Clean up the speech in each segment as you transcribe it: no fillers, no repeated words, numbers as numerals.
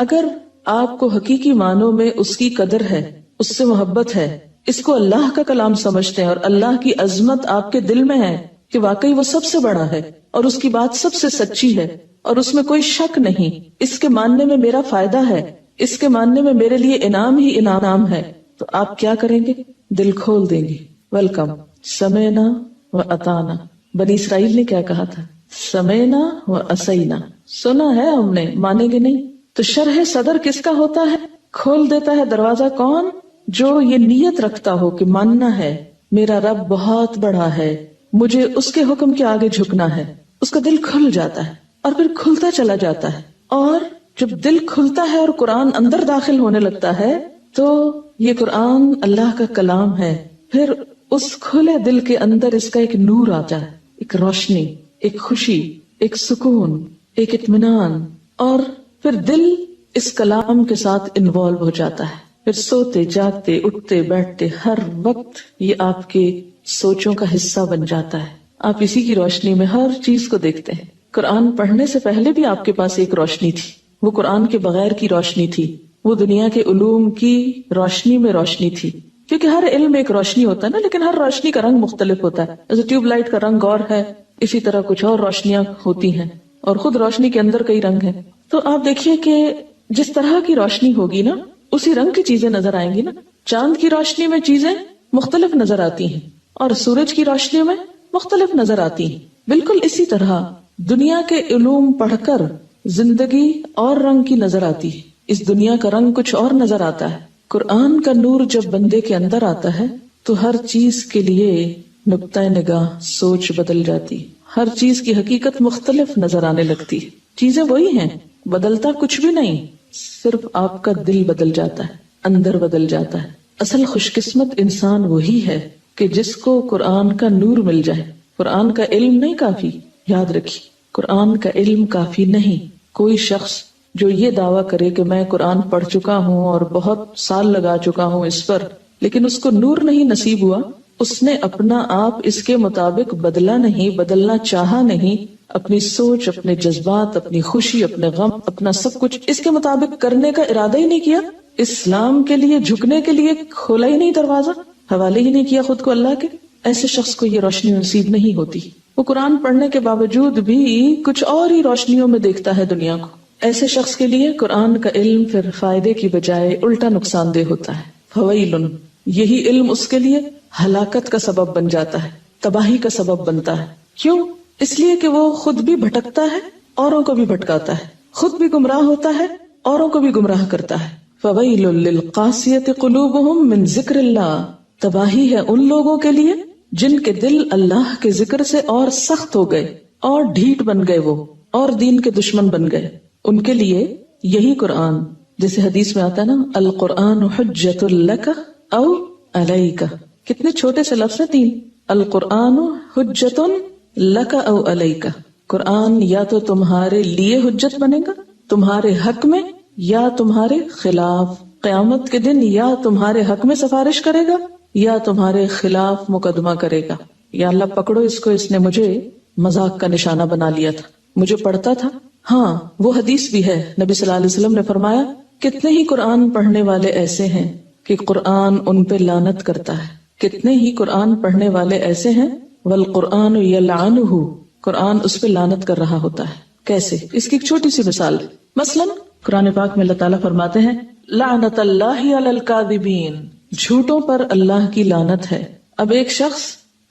اگر آپ کو حقیقی معنوں میں اس کی قدر ہے، اس سے محبت ہے، اس کو اللہ کا کلام سمجھتے ہیں اور اللہ کی عظمت آپ کے دل میں ہے کہ واقعی وہ سب سے بڑا ہے اور اس کی بات سب سے سچی ہے اور اس میں کوئی شک نہیں، اس کے ماننے میں میرا فائدہ ہے، اس کے ماننے میں میرے لیے انعام ہی انعام ہے، تو آپ کیا کریں گے؟ دل کھول دیں گے. ویلکم، سمعنا و اطعنا. بنی اسرائیل نے کیا کہا تھا؟ سمعنا و عصینا. سنا ہے ہم نے، مانیں گے نہیں. تو شرح صدر کس کا ہوتا ہے؟ کھول دیتا ہے دروازہ کون؟ جو یہ نیت رکھتا ہو کہ ماننا ہے میرا رب بہت بڑا ہے، مجھے اس کے حکم کے آگے جھکنا ہے. اس کا دل کھل جاتا ہے اور پھر کھلتا چلا جاتا ہے. اور جب دل کھلتا ہے اور قرآن اندر داخل ہونے لگتا ہے تو یہ قرآن اللہ کا کلام ہے. پھر اس کھلے دل کے اندر اس کا ایک نور آتا ہے، ایک روشنی، ایک خوشی، ایک سکون، ایک اطمینان، اور پھر دل اس کلام کے ساتھ انوالو ہو جاتا ہے. پھر سوتے جاگتے اٹھتے بیٹھتے ہر وقت یہ آپ کے سوچوں کا حصہ بن جاتا ہے. آپ اسی کی روشنی میں ہر چیز کو دیکھتے ہیں. قرآن پڑھنے سے پہلے بھی آپ کے پاس ایک روشنی تھی، وہ قرآن کے بغیر کی روشنی تھی، وہ دنیا کے علوم کی روشنی میں روشنی تھی. کیونکہ ہر علم ایک روشنی ہوتا ہے نا، لیکن ہر روشنی کا رنگ مختلف ہوتا ہے. جیسے ٹیوب لائٹ کا رنگ اور ہے، اسی طرح کچھ اور روشنیاں ہوتی ہیں، اور خود روشنی کے اندر کئی رنگ ہیں. تو آپ دیکھیے کہ جس طرح کی روشنی ہوگی نا، اسی رنگ کی چیزیں نظر آئیں گی نا. چاند کی روشنی میں چیزیں مختلف نظر آتی ہیں اور سورج کی روشنی میں مختلف نظر آتی ہیں. بالکل اسی طرح دنیا کے علوم پڑھ کر زندگی اور رنگ کی نظر آتی ہے، اس دنیا کا رنگ کچھ اور نظر آتا ہے. قرآن کا نور جب بندے کے اندر آتا ہے تو ہر چیز کے لیے نقطۂ نگاہ، سوچ بدل جاتی، ہر چیز کی حقیقت مختلف نظر آنے لگتی. چیزیں وہی ہیں، بدلتا کچھ بھی نہیں، صرف آپ کا دل بدل جاتا ہے، اندر بدل جاتا ہے. اصل خوش قسمت انسان وہی ہے کہ جس کو قرآن کا نور مل جائے. قرآن کا علم نہیں کافی، یاد رکھیے، قرآن کا علم کافی نہیں. کوئی شخص جو یہ دعویٰ کرے کہ میں قرآن پڑھ چکا ہوں اور بہت سال لگا چکا ہوں اس پر، لیکن اس کو نور نہیں نصیب ہوا، اس نے اپنا آپ اس کے مطابق بدلا نہیں، بدلنا چاہا نہیں. اپنی سوچ، اپنے جذبات، اپنی خوشی، اپنے غم، اپنا سب کچھ اس کے مطابق کرنے کا ارادہ ہی نہیں کیا. اسلام کے لیے جھکنے کے لیے کھولا ہی نہیں دروازہ، حوالے ہی نہیں کیا خود کو اللہ کے. ایسے شخص کو یہ روشنی نصیب نہیں ہوتی. وہ قرآن پڑھنے کے باوجود بھی کچھ اور ہی روشنیوں میں دیکھتا ہے دنیا کو. ایسے شخص کے لیے قرآن کا علم پھر فائدے کی بجائے الٹا نقصان دہ ہوتا ہے. فویل، یہی علم اس کے لیے ہلاکت کا سبب بن جاتا ہے، تباہی کا سبب بنتا ہے. کیوں؟ اس لیے کہ وہ خود بھی بھٹکتا ہے، اوروں کو بھی بھٹکاتا ہے، خود بھی گمراہ ہوتا ہے، اوروں کو بھی گمراہ کرتا ہے. فویل للقاسیۃ قلوبہم من ذکر اللہ، تباہی ہے ان لوگوں کے لیے جن کے دل اللہ کے ذکر سے اور سخت ہو گئے اور ڈھیٹ بن گئے، وہ اور دین کے دشمن بن گئے. ان کے لیے یہی قرآن، جیسے حدیث میں آتا ہے نا، القرآن حجت لک او علیک. کتنے چھوٹے سے لفظ ہیں، 3. القرآن حجت لک او علیک. قرآن یا تو تمہارے لیے حجت بنے گا، تمہارے حق میں، یا تمہارے خلاف. قیامت کے دن یا تمہارے حق میں سفارش کرے گا یا تمہارے خلاف مقدمہ کرے گا. یا اللہ پکڑو اس کو، اس نے مجھے مذاق کا نشانہ بنا لیا تھا، مجھے پڑھتا تھا. ہاں، وہ حدیث بھی ہے، نبی صلی اللہ علیہ وسلم نے فرمایا کتنے ہی قرآن پڑھنے والے ایسے ہیں کہ قرآن ان پہ لعنت کرتا ہے. کتنے ہی قرآن پڑھنے والے ایسے ہیں والقرآن یلعنہ، قرآن اس پہ لعنت کر رہا ہوتا ہے. کیسے؟ اس کی ایک چھوٹی سی مثال. مثلا قرآن پاک میں اللہ تعالیٰ فرماتے ہیں لعنت اللہ علی الکاذبین، جھوٹوں پر اللہ کی لعنت ہے. اب ایک شخص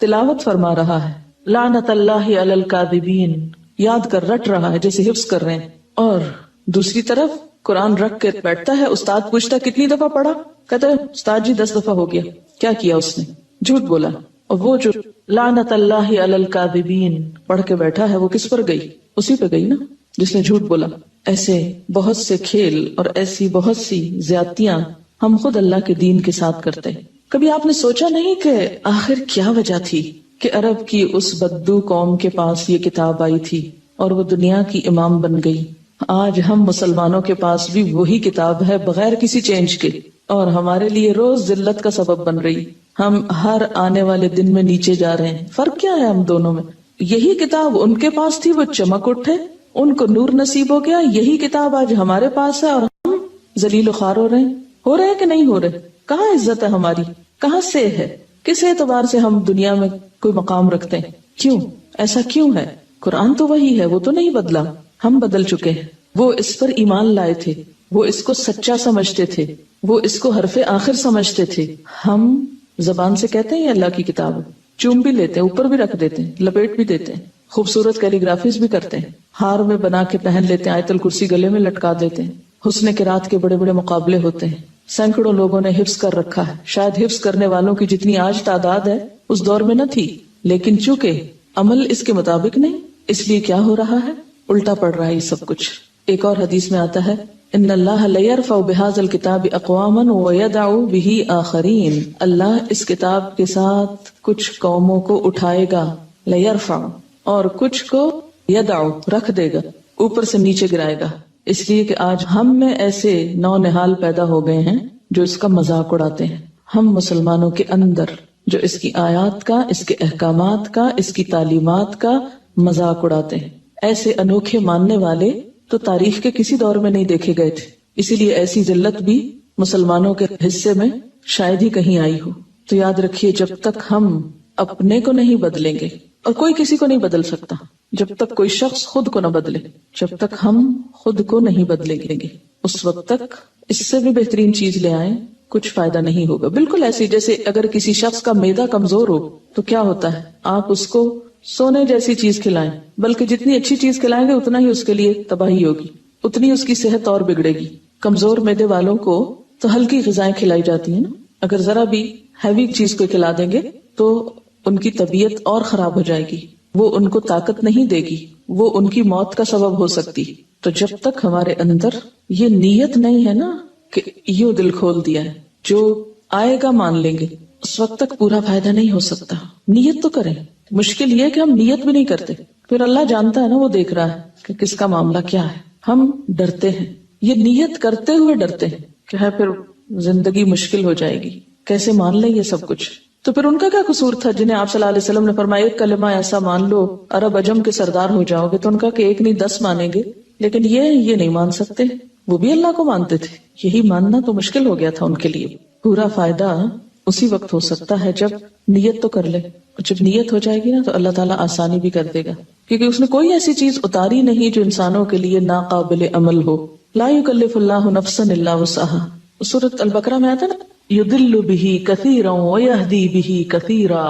تلاوت فرما رہا ہے، لعنت اللہ علی الکاذبین، یاد کر رٹ رہا ہے جیسے حفظ کر رہے ہیں، اور دوسری طرف قرآن رکھ کے بیٹھتا ہے. استاد پوچھتا کتنی دفعہ پڑھا؟ کہتا ہے استاد جی 10 دفعہ ہو گیا. کیا کیا اس نے؟ جھوٹ بولا. اور وہ جو لعنت اللہ علی الکاذبین پڑھ کے بیٹھا ہے وہ کس پر گئی؟ اسی پہ گئی نا جس نے جھوٹ بولا. ایسے بہت سے کھیل اور ایسی بہت سی زیادتیاں ہم خود اللہ کے دین کے ساتھ کرتے ہیں. کبھی آپ نے سوچا نہیں کہ آخر کیا وجہ تھی کہ عرب کی اس بدو قوم کے پاس یہ کتاب آئی تھی اور وہ دنیا کی امام بن گئی؟ آج ہم مسلمانوں کے پاس بھی وہی کتاب ہے بغیر کسی چینج کے، اور ہمارے لیے روز ذلت کا سبب بن رہی. ہم ہر آنے والے دن میں نیچے جا رہے ہیں. فرق کیا ہے ہم دونوں میں؟ یہی کتاب ان کے پاس تھی، وہ چمک اٹھے، ان کو نور نصیب ہو گیا. یہی کتاب آج ہمارے پاس ہے اور ذلیل و خوار ہو رہے ہیں کہ نہیں ہو رہے؟ کہاں عزت ہے ہماری؟ کہاں سے ہے؟ کس اعتبار سے ہم دنیا میں کوئی مقام رکھتے ہیں؟ کیوں ایسا کیوں ہے؟ قرآن تو وہی ہے، وہ تو نہیں بدلا، ہم بدل چکے ہیں۔ وہ اس پر ایمان لائے تھے، وہ اس کو سچا سمجھتے تھے، وہ اس کو حرف آخر سمجھتے تھے۔ ہم زبان سے کہتے ہیں یہ اللہ کی کتاب ہے، چوم بھی لیتے ہیں، اوپر بھی رکھ دیتے ہیں، لپیٹ بھی دیتے ہیں، خوبصورت کیلیگرافیز بھی کرتے ہیں، ہار میں بنا کے پہن لیتے ہیں، آیت الکرسی گلے میں لٹکا دیتے ہیں، حسن قرات کے بڑے بڑے مقابلے ہوتے ہیں، سینکڑوں لوگوں نے حفظ کر رکھا ہے، شاید حفظ کرنے والوں کی جتنی آج تعداد ہے اس دور میں نہ تھی، لیکن چونکہ عمل اس کے مطابق نہیں، اس لیے کیا ہو رہا ہے؟ الٹا پڑ رہا ہے یہ سب کچھ۔ ایک اور حدیث میں آتا ہے ان اللہ لیرفع بہذا الکتاب اقواما ویدع بہ آخرین، اللہ اس کتاب کے ساتھ کچھ قوموں کو اٹھائے گا، لیرفع، اور کچھ کو یدع رکھ دے گا، اوپر سے نیچے گرائے گا۔ اس لیے کہ آج ہم میں ایسے نو نہال پیدا ہو گئے ہیں جو اس کا مذاق اڑاتے ہیں۔ ہم مسلمانوں کے اندر جو اس کی آیات کا، اس کے احکامات کا، اس کی تعلیمات کا مذاق اڑاتے ہیں، ایسے انوکھے ماننے والے تو تاریخ کے کسی دور میں نہیں دیکھے گئے تھے، اسی لیے ایسی ذلت بھی مسلمانوں کے حصے میں شاید ہی کہیں آئی ہو۔ تو یاد رکھیے جب تک ہم اپنے کو نہیں بدلیں گے، اور کوئی کسی کو نہیں بدل سکتا جب تک کوئی شخص خود کو نہ بدلے، جب تک ہم خود کو نہیں بدلیں گے اس وقت تک اس سے بھی بہترین چیز لے آئیں کچھ فائدہ نہیں ہوگا۔ بالکل ایسی جیسے اگر کسی شخص کا معدہ کمزور ہو تو کیا ہوتا ہے، آپ اس کو سونے جیسی چیز کھلائیں، بلکہ جتنی اچھی چیز کھلائیں گے اتنا ہی اس کے لیے تباہی ہوگی، اتنی اس کی صحت اور بگڑے گی۔ کمزور معدے والوں کو تو ہلکی غذائیں کھلائی جاتی ہیں نا، اگر ذرا بھی ہیوی چیز کو کھلا دیں گے تو ان کی طبیعت اور خراب ہو جائے گی، وہ ان کو طاقت نہیں دے گی، وہ ان کی موت کا سبب ہو سکتی۔ تو جب تک ہمارے اندر یہ نیت نہیں ہے نا کہ یوں دل کھول دیا ہے، جو آئے گا مان لیں گے، اس وقت تک پورا فائدہ نہیں ہو سکتا۔ نیت تو کریں، مشکل یہ ہے کہ ہم نیت بھی نہیں کرتے، پھر اللہ جانتا ہے نا، وہ دیکھ رہا ہے کہ کس کا معاملہ کیا ہے، ہم ڈرتے ہیں، یہ نیت کرتے ہوئے ڈرتے ہیں کہ ہے پھر زندگی مشکل ہو جائے گی، کیسے مان لیں یہ سب کچھ۔ تو پھر ان کا کیا قصور تھا جنہیں آپ صلی اللہ علیہ وسلم نے فرمایا ایک کلمہ ایسا مان لو عرب عجم کے سردار ہو جاؤ گے، تو ان کا کہ ایک نہیں 10 مانیں گے، لیکن یہ نہیں مان سکتے، وہ بھی اللہ کو مانتے تھے، یہی ماننا تو مشکل ہو گیا تھا ان کے لیے۔ پورا فائدہ اسی وقت ہو سکتا ہے جب نیت تو کر لے، جب نیت ہو جائے گی نا تو اللہ تعالیٰ آسانی بھی کر دے گا، کیونکہ اس نے کوئی ایسی چیز اتاری نہیں جو انسانوں کے لیے ناقابل عمل ہو۔ لا یکلف اللہ نفسا الا وسعها، سورۃ البقرہ میں آتا نا یضل بہ کثیرا ویہدی بہ کثیرا۔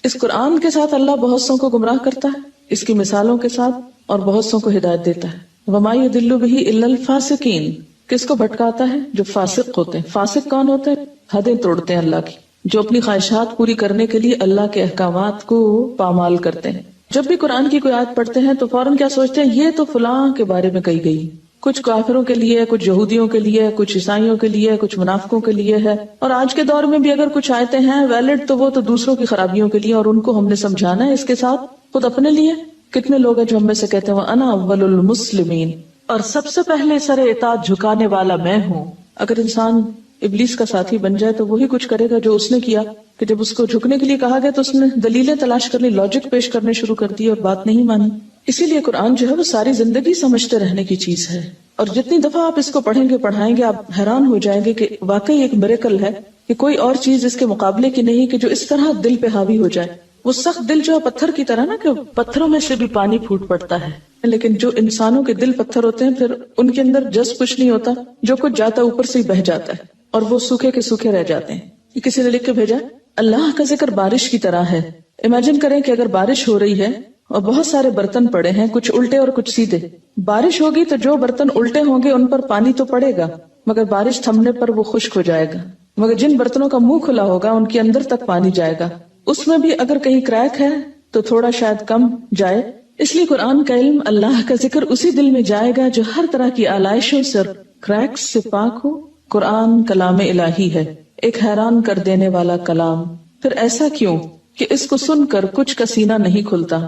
اس قرآن کے ساتھ اللہ بہت سوں کو گمراہ کرتا ہے، اس کی مثالوں کے ساتھ، اور بہت سوں کو ہدایت دیتا ہے۔ وما یضل بہ الا الفاسقین، کس کو بھٹکاتا ہے؟ جو فاسق ہوتے ہیں۔ فاسق کون ہوتے ہیں؟ حدیں توڑتے ہیں اللہ کی، جو اپنی خواہشات پوری کرنے کے لیے اللہ کے احکامات کو پامال کرتے ہیں۔ جب بھی قرآن کی کوئی آیت پڑھتے ہیں تو فوراً کیا سوچتے ہیں؟ یہ تو فلاں کے بارے میں کہی گئی، کچھ کافروں کے لیے، کچھ یہودیوں کے لیے، کچھ عیسائیوں کے لیے، کچھ منافقوں کے لیے ہے، اور آج کے دور میں بھی اگر کچھ آیتیں ہیں ویلڈ تو وہ تو دوسروں کی خرابیوں کے لیے، اور ان کو ہم نے سمجھانا ہے، اس کے ساتھ خود اپنے لیے۔ کتنے لوگ ہیں جو ہم میں سے کہتے ہیں انا اول المسلمین، اور سب سے پہلے سر اطاعت جھکانے والا میں ہوں۔ اگر انسان ابلیس کا ساتھی بن جائے تو وہی کچھ کرے گا جو اس نے کیا، کہ جب اس کو جھکنے کے لیے کہا گیا تو اس نے دلیلیں تلاش کرنی، لاجک پیش کرنے شروع کر دی اور بات نہیں مانی۔ اسی لیے قرآن جو ہے وہ ساری زندگی سمجھتے رہنے کی چیز ہے، اور جتنی دفعہ آپ اس کو پڑھیں گے پڑھائیں گے آپ حیران ہو جائیں گے کہ واقعی ایک میریکل ہے کہ کوئی اور چیز اس کے مقابلے کی نہیں کہ جو اس طرح دل پہ حاوی ہو جائے۔ وہ سخت دل جو ہے پتھر کی طرح نا، کہ پتھروں میں سے بھی پانی پھوٹ پڑتا ہے، لیکن جو انسانوں کے دل پتھر ہوتے ہیں پھر ان کے اندر جذب کچھ نہیں ہوتا، جو کچھ جاتا اوپر سے ہی بہ جاتا ہے، اور وہ سوکھے کے سوکھے رہ جاتے ہیں۔ یہ کسی نے لکھ کے بھیجا، اللہ کا ذکر بارش کی طرح ہے۔ امیجن کریں کہ اگر بارش ہو رہی ہے اور بہت سارے برتن پڑے ہیں، کچھ الٹے اور کچھ سیدھے، بارش ہوگی تو جو برتن الٹے ہوں گے ان پر پانی تو پڑے گا، مگر بارش تھمنے پر وہ خشک ہو جائے گا، مگر جن برتنوں کا منہ کھلا ہوگا ان کے اندر تک پانی جائے گا، اس میں بھی اگر کہیں کریک ہے تو تھوڑا شاید کم جائے۔ اس لیے قرآن کا علم، اللہ کا ذکر اسی دل میں جائے گا جو ہر طرح کی آلائشوں سے، کریکس سے پاک ہو۔ قرآن کلام الہی ہے، ایک حیران کر دینے والا کلام۔ پھر ایسا کیوں کہ اس کو سن کر کچھ کا سینہ نہیں کھلتا،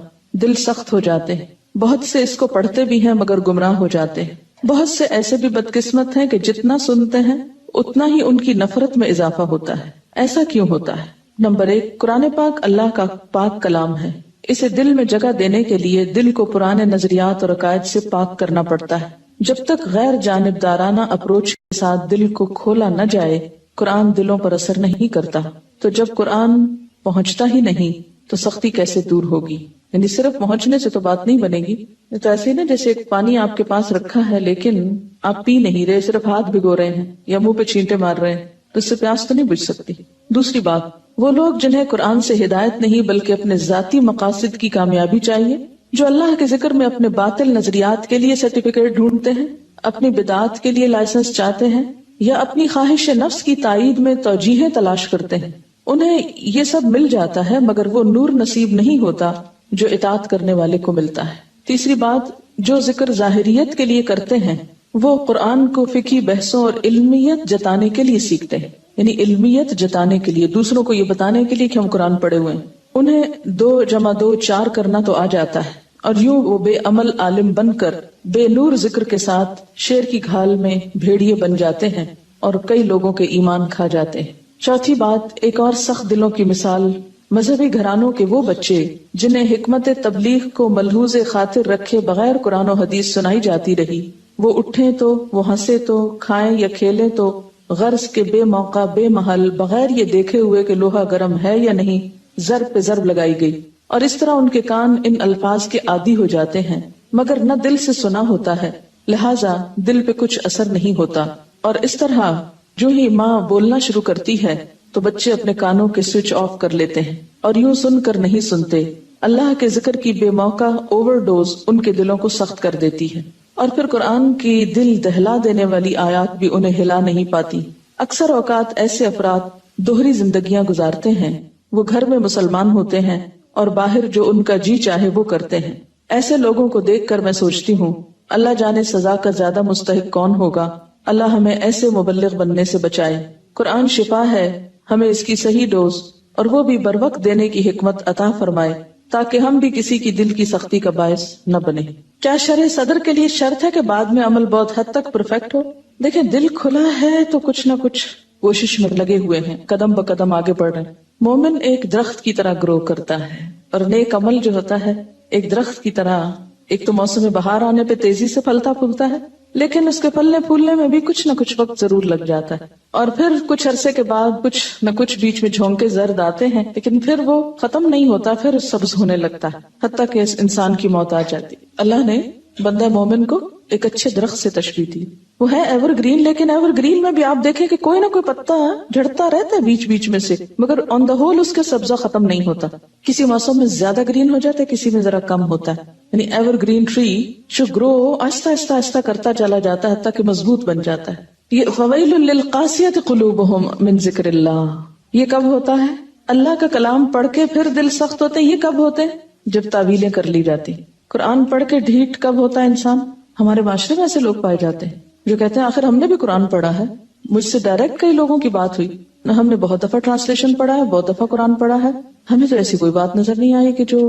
دل سخت ہو جاتے ہیں۔ بہت سے اس کو پڑھتے بھی ہیں مگر گمراہ ہو جاتے ہیں۔ بہت سے ایسے بھی بدقسمت ہیں کہ جتنا سنتے ہیں اتنا ہی ان کی نفرت میں اضافہ ہوتا ہے۔ ایسا کیوں ہوتا ہے؟ نمبر 1، قرآن پاک اللہ کا پاک کلام ہے، اسے دل میں جگہ دینے کے لیے دل کو پرانے نظریات اور عقائد سے پاک کرنا پڑتا ہے۔ جب تک غیر جانبدارانہ اپروچ کے ساتھ دل کو کھولا نہ جائے قرآن دلوں پر اثر نہیں کرتا. تو جب قرآن پہنچتا ہی نہیں تو سختی کیسے دور ہوگی؟ یعنی صرف پہنچنے سے تو بات نہیں بنے گی. تو ایسے نا جیسے ایک پانی آپ کے پاس رکھا ہے لیکن آپ پی نہیں رہے, صرف ہاتھ بھگو رہے ہیں یا منہ پہ چھینٹے مار رہے ہیں, تو اس سے پیاس تو نہیں بجھ سکتی. دوسری بات, وہ لوگ جنہیں قرآن سے ہدایت نہیں بلکہ اپنے ذاتی مقاصد کی کامیابی چاہیے, جو اللہ کے ذکر میں اپنے باطل نظریات کے لیے سرٹیفکیٹ ڈھونڈتے ہیں, اپنی بدعات کے لیے لائسنس چاہتے ہیں یا اپنی خواہش نفس کی تائید میں توجیہیں تلاش کرتے ہیں, انہیں یہ سب مل جاتا ہے مگر وہ نور نصیب نہیں ہوتا جو اطاعت کرنے والے کو ملتا ہے. تیسری بات, جو ذکر ظاہریت کے لیے کرتے ہیں وہ قرآن کو فقہی بحثوں اور علمیت جتانے کے لیے سیکھتے ہیں, یعنی علمیت جتانے کے لیے, دوسروں کو یہ بتانے کے لیے کہ ہم قرآن پڑھے ہوئے ہیں. انہیں 2 + 2 4 کرنا تو آ جاتا ہے, اور یوں وہ بے عمل عالم بن کر بے نور ذکر کے ساتھ شیر کی گھال میں بھیڑیے بن جاتے ہیں اور کئی لوگوں کے ایمان کھا جاتے ہیں. چوتھی بات, ایک اور سخت دلوں کی مثال مذہبی گھرانوں کے وہ بچے جنہیں حکمت تبلیغ کو ملحوظ خاطر رکھے بغیر قرآن و حدیث سنائی جاتی رہی, وہ اٹھیں تو وہ ہنسے تو کھائیں یا کھیلیں تو غرض کے بے موقع بے محل بغیر یہ دیکھے ہوئے کہ لوہا گرم ہے یا نہیں ضرب پہ ضرب لگائی گئی, اور اس طرح ان کے کان ان الفاظ کے عادی ہو جاتے ہیں مگر نہ دل سے سنا ہوتا ہے, لہٰذا دل پہ کچھ اثر نہیں ہوتا. اور اس طرح جو ہی ماں بولنا شروع کرتی ہے تو بچے اپنے کانوں کے سوئچ آف کر لیتے ہیں اور یوں سن کر نہیں سنتے. اللہ کے ذکر کی بے موقع اوور ڈوز ان کے دلوں کو سخت کر دیتی ہے, اور پھر قرآن کی دل دہلا دینے والی آیات بھی انہیں ہلا نہیں پاتی. اکثر اوقات ایسے افراد دوہری زندگیاں گزارتے ہیں, وہ گھر میں مسلمان ہوتے ہیں اور باہر جو ان کا جی چاہے وہ کرتے ہیں. ایسے لوگوں کو دیکھ کر میں سوچتی ہوں اللہ جانے سزا کا زیادہ مستحق کون ہوگا. اللہ ہمیں ایسے مبلغ بننے سے بچائے. قرآن شفا ہے, ہمیں اس کی صحیح ڈوز اور وہ بھی بر وقت دینے کی حکمت عطا فرمائے تاکہ ہم بھی کسی کی دل کی سختی کا باعث نہ بنے. کیا شرح صدر کے لیے شرط ہے کہ بعد میں عمل بہت حد تک پرفیکٹ ہو؟ دیکھیں, دل کھلا ہے تو کچھ نہ کچھ کوشش میں لگے ہوئے ہیں, قدم بقدم آگے بڑھ رہے ہیں. مومن ایک درخت کی طرح گرو کرتا ہے اور نیک عمل جو ہوتا ہے ایک درخت کی طرح, ایک تو موسم بہار آنے پہ تیزی سے پھلتا پھولتا ہے لیکن اس کے پھلنے پھولنے میں بھی کچھ نہ کچھ وقت ضرور لگ جاتا ہے, اور پھر کچھ عرصے کے بعد کچھ نہ کچھ بیچ میں جھونکے زرد آتے ہیں لیکن پھر وہ ختم نہیں ہوتا, پھر سبز ہونے لگتا ہے حتیٰ کہ اس انسان کی موت آ جاتی. اللہ نے بندہ مومن کو ایک اچھے درخت سے تشبیہ دی, وہ ہے ایور گرین, لیکن ایور گرین میں بھی آپ دیکھیں کہ کوئی نہ کوئی پتا جھڑتا رہتا ہے بیچ بیچ میں سے, مگر آن دا ہول اس کا سبزہ ختم نہیں ہوتا. کسی موسم میں زیادہ گرین ہو جاتا ہے, کسی میں ذرا کم ہوتا ہے. یعنی ایور گرین ٹری جو گرو آہستہ آہستہ آہستہ کرتا چلا جاتا ہے حتیٰ کہ مضبوط بن جاتا ہے. یہ فویل للقاسیۃ قلوبہم من ذکر اللہ, یہ کب ہوتا ہے؟ اللہ کا کلام پڑھ کے پھر دل سخت ہوتے ہیں. یہ کب ہوتے ہیں؟ جب تعویلیں کر لی جاتی. قرآن پڑھ کے ڈھیٹ کب ہوتا ہے انسان؟ ہمارے معاشرے میں ایسے لوگ پائے جاتے ہیں جو کہتے ہیں آخر ہم نے بھی قرآن پڑھا ہے. مجھ سے ڈائریکٹ کئی لوگوں کی بات ہوئی, ہم نے بہت دفعہ ٹرانسلیشن پڑھا ہے, بہت دفعہ قرآن پڑھا ہے, ہمیں تو ایسی کوئی بات نظر نہیں آئی کہ جو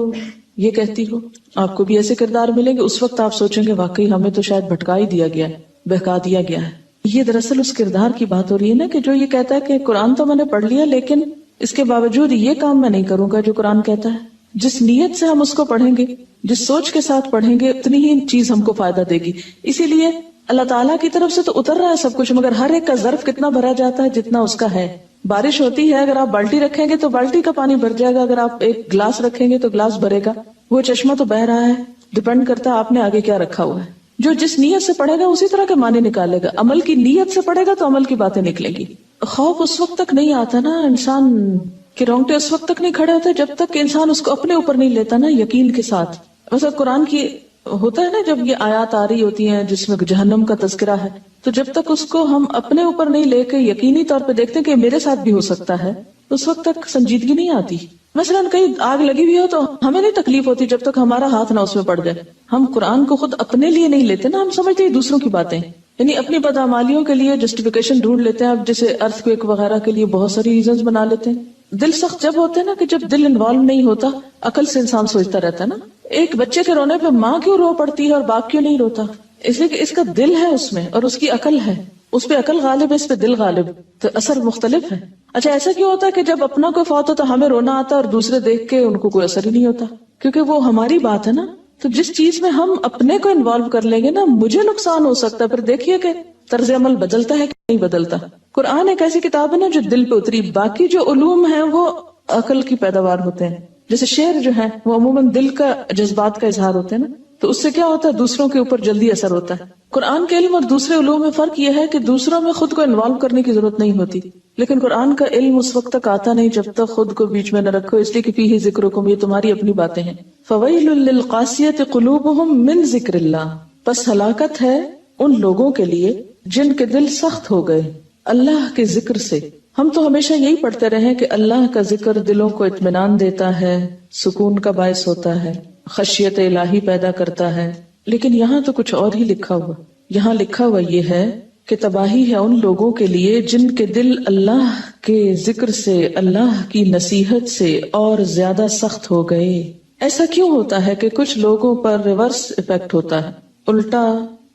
یہ کہتی ہو. آپ کو بھی ایسے کردار ملیں گے, اس وقت آپ سوچیں گے واقعی ہمیں تو شاید بھٹکا ہی دیا گیا ہے, بہکا دیا گیا ہے. یہ دراصل اس کردار کی بات ہو رہی ہے نا کہ جو یہ کہتا ہے کہ قرآن تو میں نے پڑھ لیا لیکن اس کے باوجود یہ کام میں نہیں کروں گا جو قرآن کہتا ہے. جس نیت سے ہم اس کو پڑھیں گے, جس سوچ کے ساتھ پڑھیں گے, اتنی ہی چیز ہم کو فائدہ دے گی. اسی لیے اللہ تعالیٰ کی طرف سے تو اتر رہا ہے سب کچھ, مگر ہر ایک کا ظرف کتنا بھرا جاتا ہے جتنا اس کا ہے. بارش ہوتی ہے, اگر آپ بالٹی رکھیں گے تو بالٹی کا پانی بھر جائے گا, اگر آپ ایک گلاس رکھیں گے تو گلاس بھرے گا. وہ چشمہ تو بہ رہا ہے, ڈپینڈ کرتا ہے آپ نے آگے کیا رکھا ہوا ہے. جو جس نیت سے پڑھے گا اسی طرح کے معنی نکالے گا. عمل کی نیت سے پڑھے گا تو عمل کی باتیں نکلیں گی. خوف اس وقت تک نہیں آتا نا انسان کے رونگٹے اس وقت تک نہیں کھڑے ہوتے جب تک کہ انسان اس کو اپنے اوپر نہیں لیتا نا یقین کے ساتھ. مثلا قرآن کی ہوتا ہے نا جب یہ آیات آ رہی ہوتی ہیں جس میں جہنم کا تذکرہ ہے, تو جب تک اس کو ہم اپنے اوپر نہیں لے کے یقینی طور پہ دیکھتے ہیں کہ میرے ساتھ بھی ہو سکتا ہے, اس وقت تک سنجیدگی نہیں آتی. مثلا کہیں آگ لگی ہوئی ہو تو ہمیں نہیں تکلیف ہوتی جب تک ہمارا ہاتھ نہ اس میں پڑ جائے. ہم قرآن کو خود اپنے لیے نہیں لیتے نا, ہم سمجھتے ہیں دوسروں کی باتیں, یعنی اپنی بدعمالیوں کے لیے جسٹیفیکیشن ڈھونڈ لیتے ہیں. اب جیسے ارتھ کویک وغیرہ کے لیے بہت ساری ریزنز بنا لیتے ہیں. دل سخت جب ہوتے ہیں نا کہ جب دل انوالو نہیں ہوتا, عقل سے انسان سوچتا رہتا ہے نا. ایک بچے کے رونے پہ ماں کیوں رو پڑتی ہے اور باپ کیوں نہیں روتا؟ اس لیے کہ اس کا دل ہے اس میں اور اس کی عقل ہے, اس پہ عقل غالب ہے, اس پہ دل غالب, تو اثر مختلف ہے. اچھا ایسا کیوں ہوتا ہے کہ جب اپنا کوئی فوت ہوتا ہمیں رونا آتا ہے اور دوسرے دیکھ کے ان کو کوئی اثر ہی نہیں ہوتا؟ کیونکہ وہ ہماری بات ہے نا, تو جس چیز میں ہم اپنے کو انوالو کر لیں گے نا، مجھے نقصان ہو سکتا ہے، پھر دیکھیے کہ طرز عمل بدلتا ہے کہ نہیں بدلتا. قرآن ایک ایسی کتاب ہے نا جو دل پہ اتری. باقی جو علوم ہیں وہ عقل کی پیداوار ہوتے ہیں. جیسے شعر جو ہے وہ عموماً دل کا جذبات کا اظہار ہوتے ہیں نا، تو اس سے کیا ہوتا ہے، دوسروں کے اوپر جلدی اثر ہوتا ہے. قرآن کے علم اور دوسرے علوم میں فرق یہ ہے کہ دوسروں میں خود کو انوالو کرنے کی ضرورت نہیں ہوتی، لیکن قرآن کا علم اس وقت تک آتا نہیں جب تک خود کو بیچ میں نہ رکھو، اس لیے کہ فیہ ذکرکم، یہ تمہاری اپنی باتیں ہیں. فویل للقاسیۃ قلوبہم من ذکر اللہ، پس ہلاکت ہے ان لوگوں کے لیے جن کے دل سخت ہو گئے اللہ کے ذکر سے. ہم تو ہمیشہ یہی پڑھتے رہے کہ اللہ کا ذکر دلوں کو اطمینان دیتا ہے، سکون کا باعث ہوتا ہے، خشیت الہی پیدا کرتا ہے، لیکن یہاں تو کچھ اور ہی لکھا ہوا. یہاں لکھا ہوا یہ ہے کہ تباہی ہے ان لوگوں کے لیے جن کے دل اللہ کے ذکر سے، اللہ کی نصیحت سے اور زیادہ سخت ہو گئے. ایسا کیوں ہوتا ہے کہ کچھ لوگوں پر ریورس ایفیکٹ ہوتا ہے، الٹا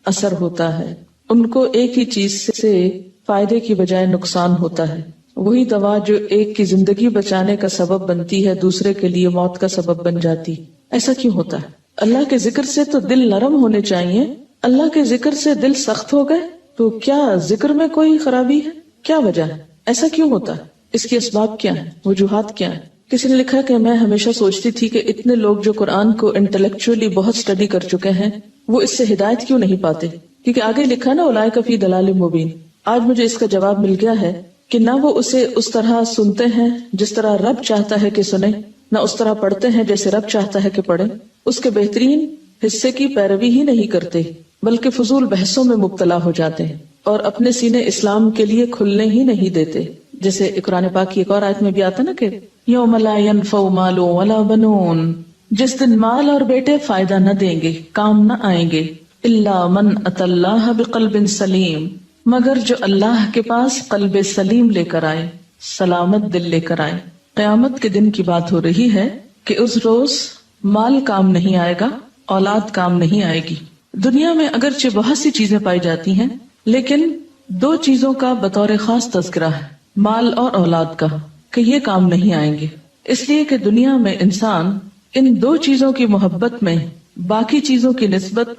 اثر ہوتا ہے، ان کو ایک ہی چیز سے فائدے کی بجائے نقصان ہوتا ہے. وہی دوا جو ایک کی زندگی بچانے کا سبب بنتی ہے دوسرے کے لیے موت کا سبب بن جاتی. ایسا کیوں ہوتا ہے؟ اللہ کے ذکر سے تو دل نرم ہونے چاہیے، اللہ کے ذکر سے دل سخت ہو گئے. تو کیا ذکر میں کوئی خرابی ہے؟ کیا وجہ ہے؟ ایسا کیوں ہوتا ہے؟ اس کے اسباب کیا ہیں؟ وجوہات کیا ہیں؟ کسی نے لکھا کہ میں ہمیشہ سوچتی تھی کہ اتنے لوگ جو قرآن کو انٹلیکچولی بہت اسٹڈی کر چکے ہیں وہ اس سے ہدایت کیوں نہیں پاتے، کیونکہ آگے لکھا نا اولئک فی ضلال مبین. آج مجھے اس کا جواب مل گیا ہے کہ نہ وہ اسے اس طرح سنتے ہیں جس طرح رب چاہتا ہے کہ سنیں، نہ اس طرح پڑھتے ہیں جیسے رب چاہتا ہے کہ پڑھیں، اس کے بہترین حصے کی پیروی ہی نہیں کرتے بلکہ فضول بحثوں میں مبتلا ہو جاتے ہیں اور اپنے سینے اسلام کے لیے کھلنے ہی نہیں دیتے. جیسے قرآن پاک کی ایک اور آیت میں بھی آتا نا کہ یوم لا ینفع مال ولا بنون، جس دن مال اور بیٹے فائدہ نہ دیں گے، کام نہ آئیں گے، الا من اتى اللہ بقلب سلیم، مگر جو اللہ کے پاس قلب سلیم لے کر آئے، سلامت دل لے کر آئے. قیامت کے دن کی بات ہو رہی ہے کہ اس روز مال کام نہیں آئے گا، اولاد کام نہیں آئے گی. دنیا میں اگرچہ بہت سی چیزیں پائی جاتی ہیں لیکن دو چیزوں کا بطور خاص تذکرہ ہے، مال اور اولاد کا، کہ یہ کام نہیں آئیں گے. اس لیے کہ دنیا میں انسان ان دو چیزوں کی محبت میں باقی چیزوں کی نسبت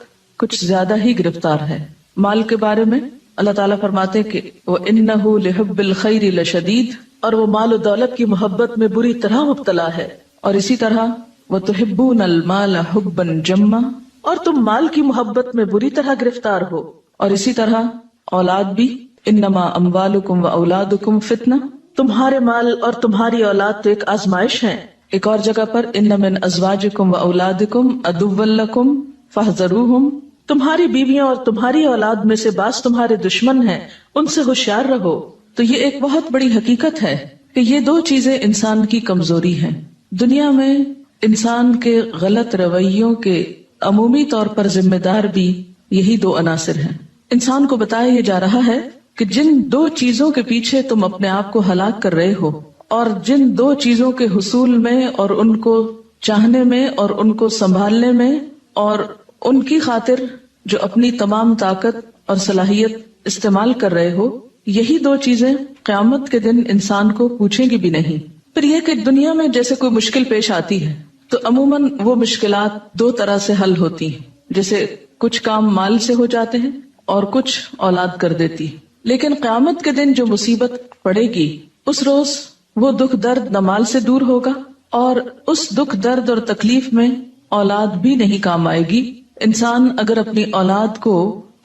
کچھ زیادہ ہی گرفتار ہے. مال کے بارے میں اللہ تعالیٰ فرماتے کہ وَإِنَّهُ لِحُبِّ الْخَيْرِ لَشَدِيدٌ، اور وہ مال و دولت کی محبت میں بری طرح مبتلا ہے. اور اسی طرح وَتُحِبُّونَ الْمَالَ حُبًّا جَمًّا، اور تم مال کی محبت میں بری طرح گرفتار ہو. اور اسی طرح اولاد بھی، انما اموالکم و اولادکم فتنہ، تمہارے مال اور تمہاری اولاد تو ایک آزمائش ہے. ایک اور جگہ پر ان من ازواجکم و اولادکم عدوا لکم فاحذروہم، تمہاری بیویاں اور تمہاری اولاد میں سے بعض تمہارے دشمن ہیں، ان سے ہوشیار رہو. تو یہ ایک بہت بڑی حقیقت ہے کہ یہ دو چیزیں انسان کی کمزوری ہیں. دنیا میں انسان کے غلط رویوں کے عمومی طور پر ذمہ دار بھی یہی دو عناصر ہیں. انسان کو بتایا یہ جا رہا ہے کہ جن دو چیزوں کے پیچھے تم اپنے آپ کو ہلاک کر رہے ہو، اور جن دو چیزوں کے حصول میں اور ان کو چاہنے میں اور ان کو سنبھالنے میں اور ان کی خاطر جو اپنی تمام طاقت اور صلاحیت استعمال کر رہے ہو، یہی دو چیزیں قیامت کے دن انسان کو پوچھیں گی بھی نہیں. پھر یہ کہ دنیا میں جیسے کوئی مشکل پیش آتی ہے تو عموماً وہ مشکلات دو طرح سے حل ہوتی ہیں. جیسے کچھ کام مال سے ہو جاتے ہیں اور کچھ اولاد کر دیتی ہے. لیکن قیامت کے دن جو مصیبت پڑے گی، اس روز وہ دکھ درد نہ مال سے دور ہوگا، اور اس دکھ درد اور تکلیف میں اولاد بھی نہیں کام آئے گی. انسان اگر اپنی اولاد کو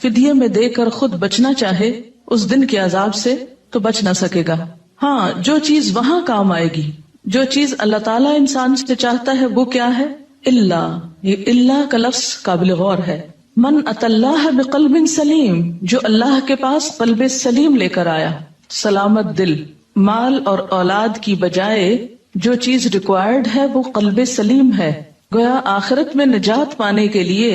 فدیے میں دے کر خود بچنا چاہے اس دن کے عذاب سے تو بچ نہ سکے گا. ہاں، جو چیز وہاں کام آئے گی، جو چیز اللہ تعالیٰ انسان سے چاہتا ہے، وہ کیا ہے؟ اللہ. یہ اللہ کا لفظ قابل غور ہے. من اتی اللہ بقلب سلیم، جو اللہ کے پاس قلب سلیم لے کر آیا، سلامت دل. مال اور اولاد کی بجائے جو چیز ریکوائرڈ ہے وہ قلب سلیم ہے. گویا آخرت میں نجات پانے کے لیے،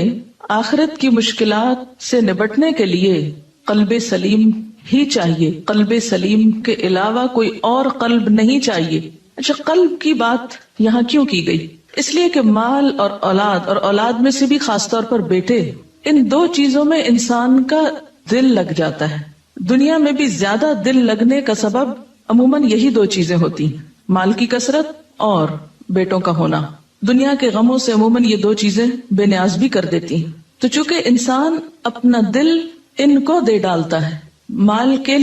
آخرت کی مشکلات سے نبٹنے کے لیے قلب سلیم ہی چاہیے. قلب سلیم کے علاوہ کوئی اور قلب نہیں چاہیے. اچھا، قلب کی بات یہاں کیوں کی گئی؟ اس لیے کہ مال اور اولاد میں سے بھی خاص طور پر بیٹے، ان دو چیزوں میں انسان کا دل لگ جاتا ہے. دنیا میں بھی زیادہ دل لگنے کا سبب عموماً یہی دو چیزیں ہوتی ہیں، مال کی کثرت اور بیٹوں کا ہونا. دنیا کے غموں سے عموماً یہ دو چیزیں بے نیاز بھی کر دیتی ہیں. تو چونکہ انسان اپنا دل ان کو دے ڈالتا ہے، مال کے